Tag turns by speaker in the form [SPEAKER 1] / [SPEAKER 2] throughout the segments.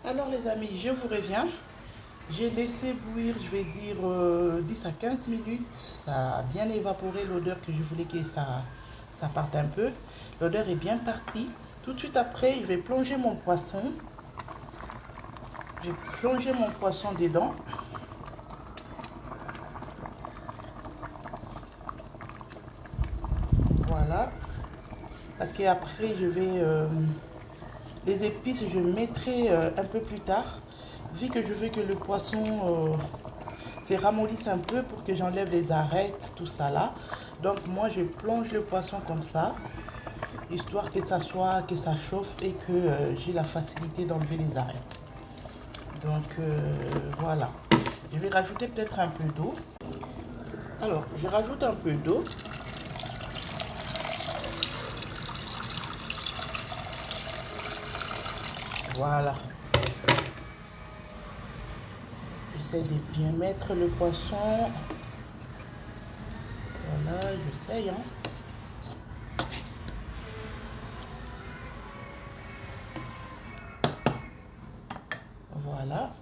[SPEAKER 1] Alors les amis, je vous reviens. J'ai laissé bouillir, je vais dire 10 à 15 minutes. Ça a bien évaporé l'odeur que je voulais que ça parte un peu. L'odeur est bien partie. Tout de suite après, je vais plonger mon poisson. Je vais plonger mon poisson dedans. Voilà. Parce qu'après, je vais... les épices, je mettrai un peu plus tard. Vu que je veux que le poisson se ramollisse un peu pour que j'enlève les arêtes, tout ça là. Donc moi, je plonge le poisson comme ça, histoire que ça chauffe et que j'ai la facilité d'enlever les arêtes. Donc voilà. Je vais rajouter peut-être un peu d'eau. Alors, je rajoute un peu d'eau. Voilà. J'essaie de bien mettre le poisson. Voilà, j'essaye. Voilà.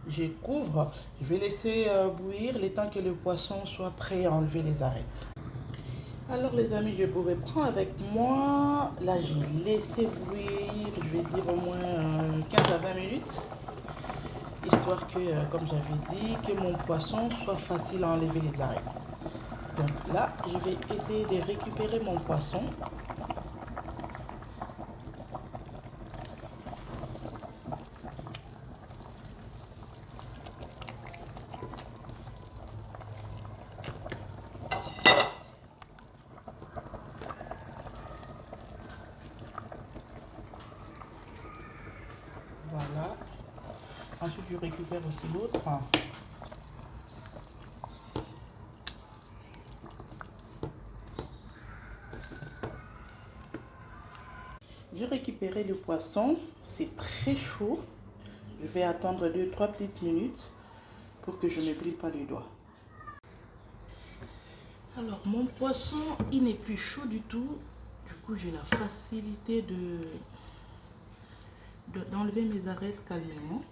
[SPEAKER 1] Je couvre. Je vais laisser bouillir le temps que le poisson soit prêt à enlever les arêtes. Alors les amis, je pouvais prendre avec moi. Là, j'ai laissé bouillir, je vais dire au moins 15 à 20 minutes. Histoire que, comme j'avais dit, que mon poisson soit facile à enlever les arêtes. Donc là, je vais essayer de récupérer mon poisson. Voilà. Ensuite, je récupère aussi l'autre. J'ai récupéré le poisson. C'est très chaud. Je vais attendre 2-3 petites minutes pour que je ne brûle pas les doigts. Alors, mon poisson, il n'est plus chaud du tout. Du coup, j'ai la facilité d'enlever mes arêtes calmement.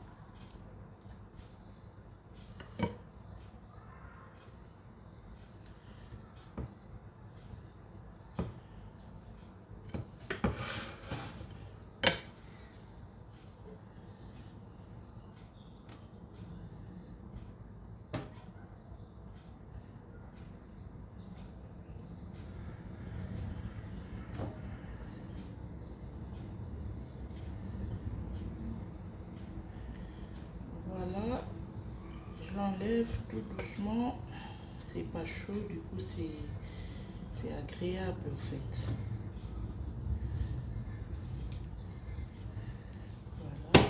[SPEAKER 1] Voilà, j'enlève tout doucement. C'est pas chaud, du coup c'est agréable en fait. Voilà.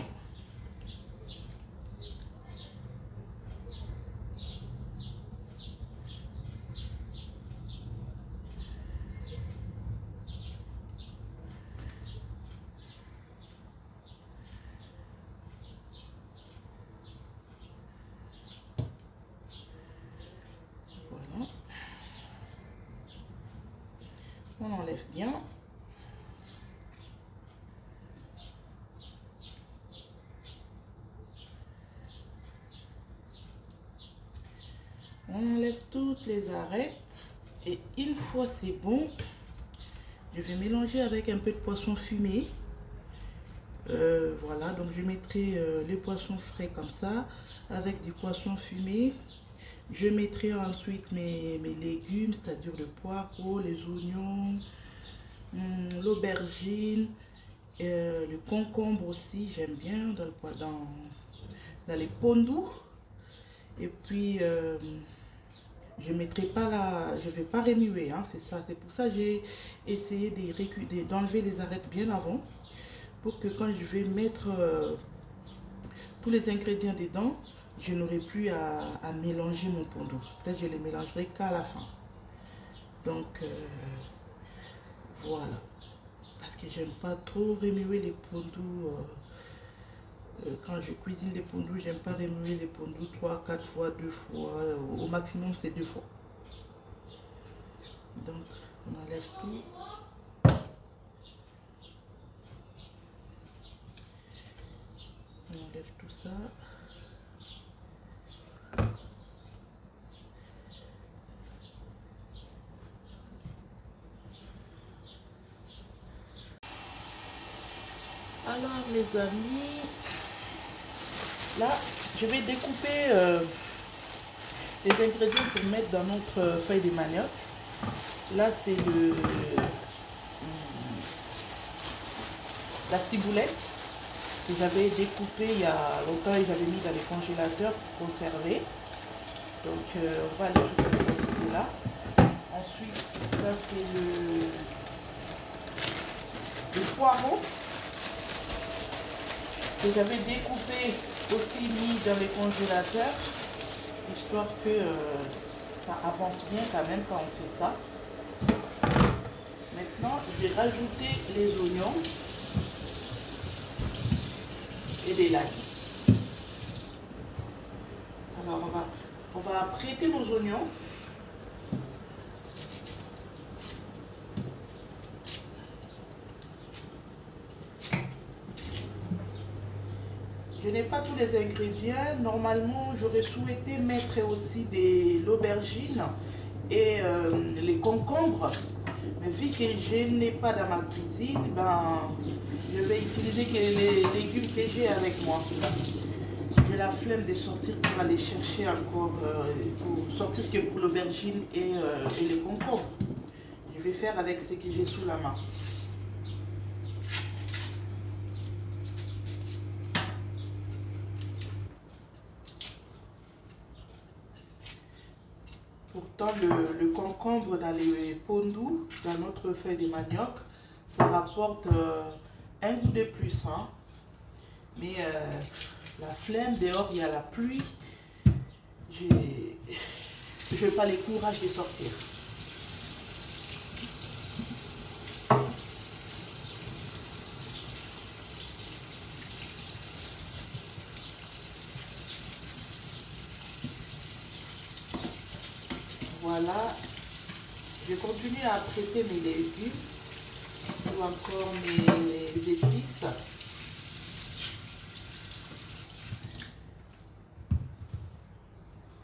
[SPEAKER 1] Voilà. On enlève bien. On enlève toutes les arêtes. Et une fois c'est bon, je vais mélanger avec un peu de poisson fumé. Voilà, donc je mettrai les poissons frais comme ça, avec du poisson fumé. Je mettrai ensuite mes légumes, c'est-à-dire le poireau, les oignons, l'aubergine, le concombre aussi, j'aime bien dans les pondous. Et puis, je mettrai pas je vais pas remuer, hein, c'est ça. C'est pour ça que j'ai essayé d'enlever les arêtes bien avant, pour que quand je vais mettre tous les ingrédients dedans, je n'aurai plus à mélanger mon pondou. Peut-être que je les mélangerai qu'à la fin. Donc, voilà. Parce que j'aime pas trop remuer les pondous. Quand je cuisine les pondous, j'aime pas remuer les pondous 3-4 fois, 2 fois. Au maximum, c'est 2 fois. Donc, on enlève tout. tout ça. Alors les amis, là je vais découper les ingrédients pour mettre dans notre feuille de manioc. Là c'est la ciboulette que j'avais découpée il y a longtemps et j'avais mis dans les congélateurs pour conserver. Donc on va aller découper là. Ensuite ça c'est le poireau que j'avais découpé, aussi mis dans les congélateurs, histoire que ça avance bien quand même quand on fait ça. Maintenant, je vais rajouter les oignons et des l'ail. Alors, on va prêter nos oignons. Je n'ai pas tous les ingrédients. Normalement, j'aurais souhaité mettre aussi de l'aubergine et les concombres. Mais vu que je n'ai pas dans ma cuisine, ben, je vais utiliser que les légumes que j'ai avec moi. J'ai la flemme de sortir pour aller chercher encore, pour sortir que pour l'aubergine et les concombres. Je vais faire avec ce que j'ai sous la main. Pourtant, le concombre dans les pondous, dans notre feuille de manioc, ça rapporte un goût de plus. Hein. Mais la flemme, dehors, il y a la pluie. Je n'ai pas le courage de sortir. Voilà, je continue à prêter mes légumes ou encore mes épices.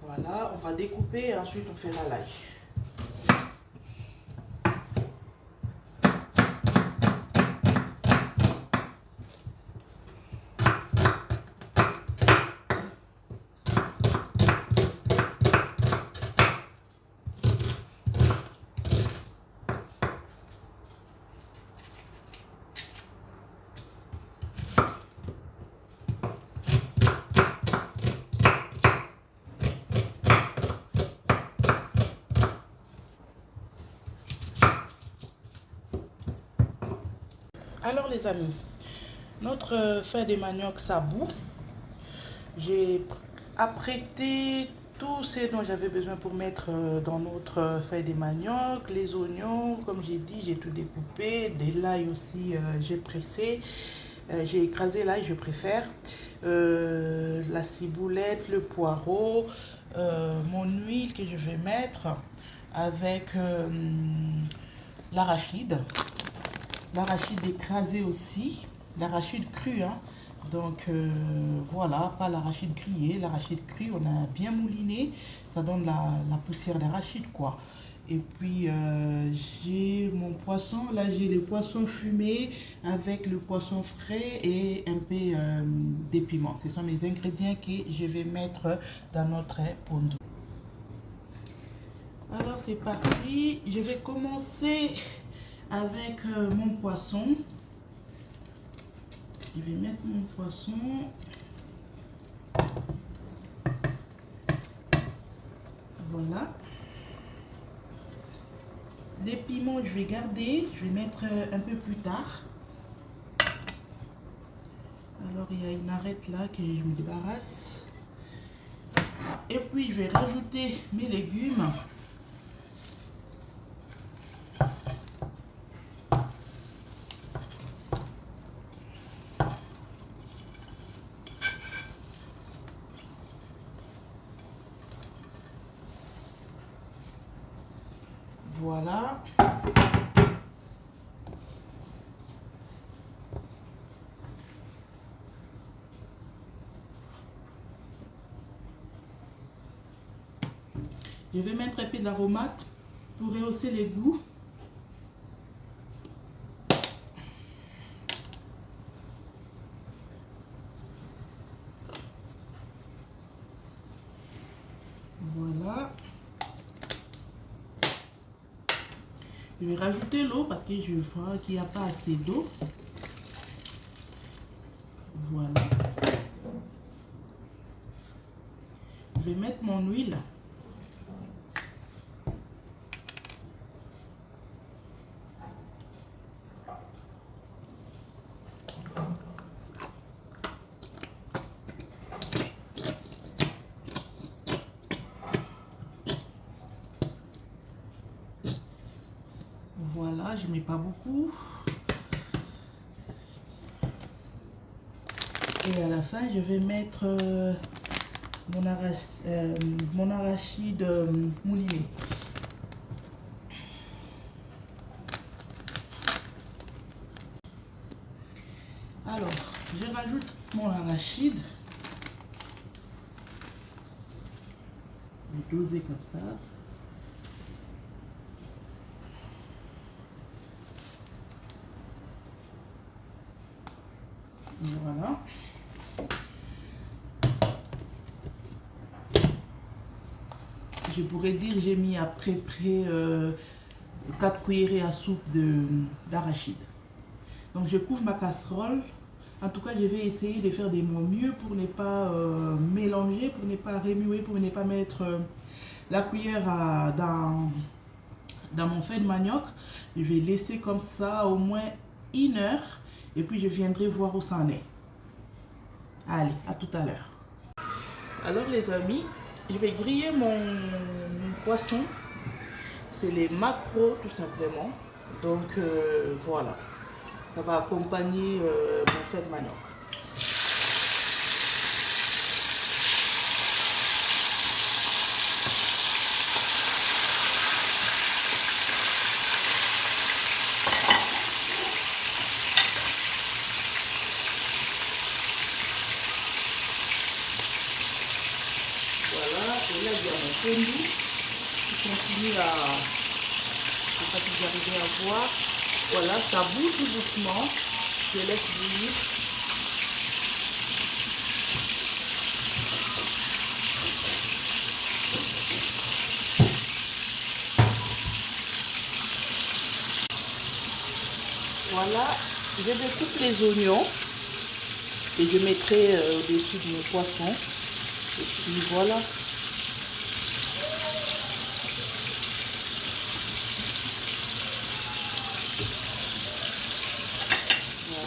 [SPEAKER 1] Voilà, on va découper et ensuite on fait l'ail. Alors les amis, notre feuille de manioc ça bout. J'ai apprêté tout ce dont j'avais besoin pour mettre dans notre feuille de manioc, les oignons, comme j'ai dit, j'ai tout découpé, de l'ail aussi, j'ai pressé, j'ai écrasé l'ail, je préfère, la ciboulette, le poireau, mon huile que je vais mettre avec l'arachide écrasé aussi, l'arachide cru, hein. Donc voilà, pas l'arachide grillé, l'arachide cru, on a bien mouliné, ça donne la poussière d'arachide quoi. Et puis j'ai mon poisson, là j'ai le poisson fumé avec le poisson frais et un peu des piments. Ce sont les ingrédients que je vais mettre dans notre pondou. Alors c'est parti, je vais commencer avec mon poisson. Je vais mettre mon poisson. Voilà. Les piments, je vais garder. Je vais mettre un peu plus tard. Alors, il y a une arête là que je me débarrasse. Et puis, je vais rajouter mes légumes. Voilà. Je vais mettre un peu d'aromate pour rehausser les goûts. Voilà. Je vais rajouter l'eau parce que je vois qu'il n'y a pas assez d'eau. Voilà. Je vais mettre mon huile. Voilà, je ne mets pas beaucoup. Et à la fin, je vais mettre mon arachide mouliné. Alors, je rajoute mon arachide. Je vais doser comme ça. Voilà. Je pourrais dire j'ai mis à peu près 4 cuillerées à soupe d'arachide. Donc je couvre ma casserole. En tout cas, je vais essayer de faire de mon mieux pour ne pas mélanger, pour ne pas remuer, pour ne pas mettre la cuillère dans mon fait de manioc. Je vais laisser comme ça au moins 1 heure et puis je viendrai voir où ça en est. Allez, à tout à l'heure. Alors les amis, je vais griller mon poisson. C'est les maquereaux tout simplement. Donc voilà. Ça va accompagner mon fait de manioc. Voilà, et là il y a mon fondu qui continue à... Je ne sais pas si vous arrivez à voir. Voilà, ça bouge tout doucement. Je laisse bouillir. Voilà, je découpe les oignons et je mettrai au-dessus de mes poissons. Et puis voilà.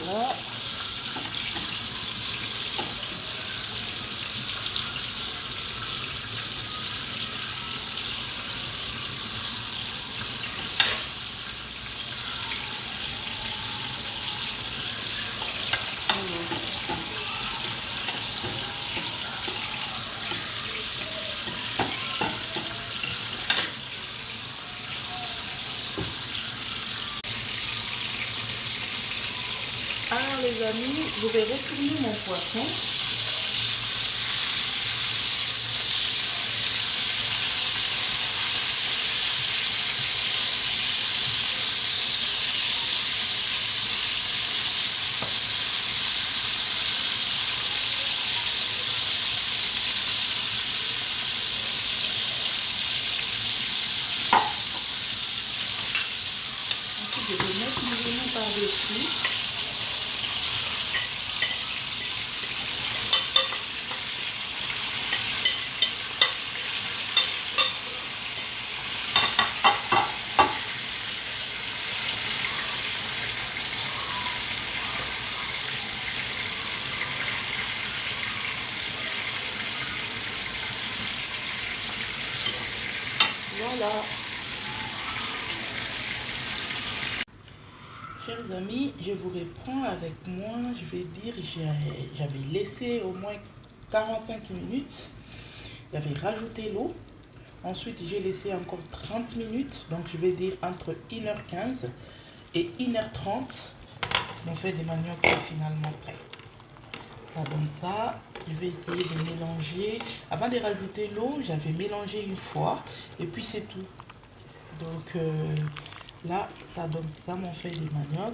[SPEAKER 1] Voilà. Alors les amis, je vais retourner mon poisson. Ensuite, je vais mettre mes oignons par-dessus. Voilà. Chers amis, je vous reprends avec moi. Je vais dire, j'avais laissé au moins 45 minutes. J'avais rajouté l'eau. Ensuite, j'ai laissé encore 30 minutes. Donc, je vais dire entre 1h15 et 1h30. Mon fait de manioc est finalement prêt. Ça donne ça. Je vais essayer de mélanger. Avant de rajouter l'eau, j'avais mélangé une fois et puis c'est tout. Donc là, ça donne ça mon feuille de manioc.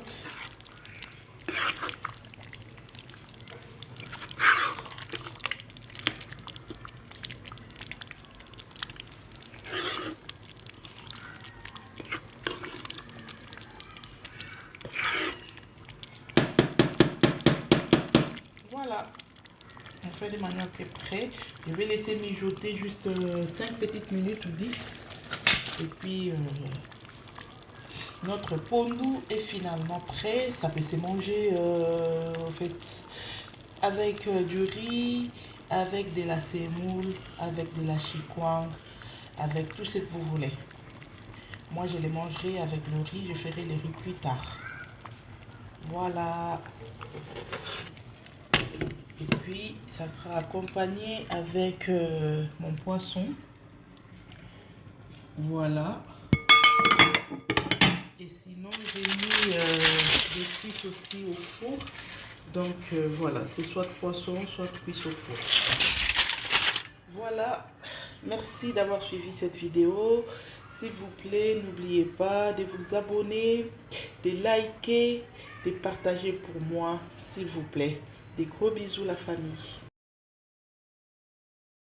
[SPEAKER 1] Voilà, mon feuille de manioc est prêt. Je vais laisser mijoter juste 5 petites minutes ou 10. Et puis notre pondou est finalement prêt. Ça peut se manger en fait avec du riz, avec de la semoule, avec de la chikwang, avec tout ce que vous voulez. Moi je les mangerai avec le riz, je ferai le riz plus tard. Voilà. Et puis ça sera accompagné avec mon poisson. Voilà. Et sinon j'ai mis des cuisses aussi au four. Donc voilà, c'est soit poisson, soit cuisse au four. Voilà, merci d'avoir suivi cette vidéo. S'il vous plaît, n'oubliez pas de vous abonner, de liker, de partager pour moi, s'il vous plaît. Des gros bisous la famille.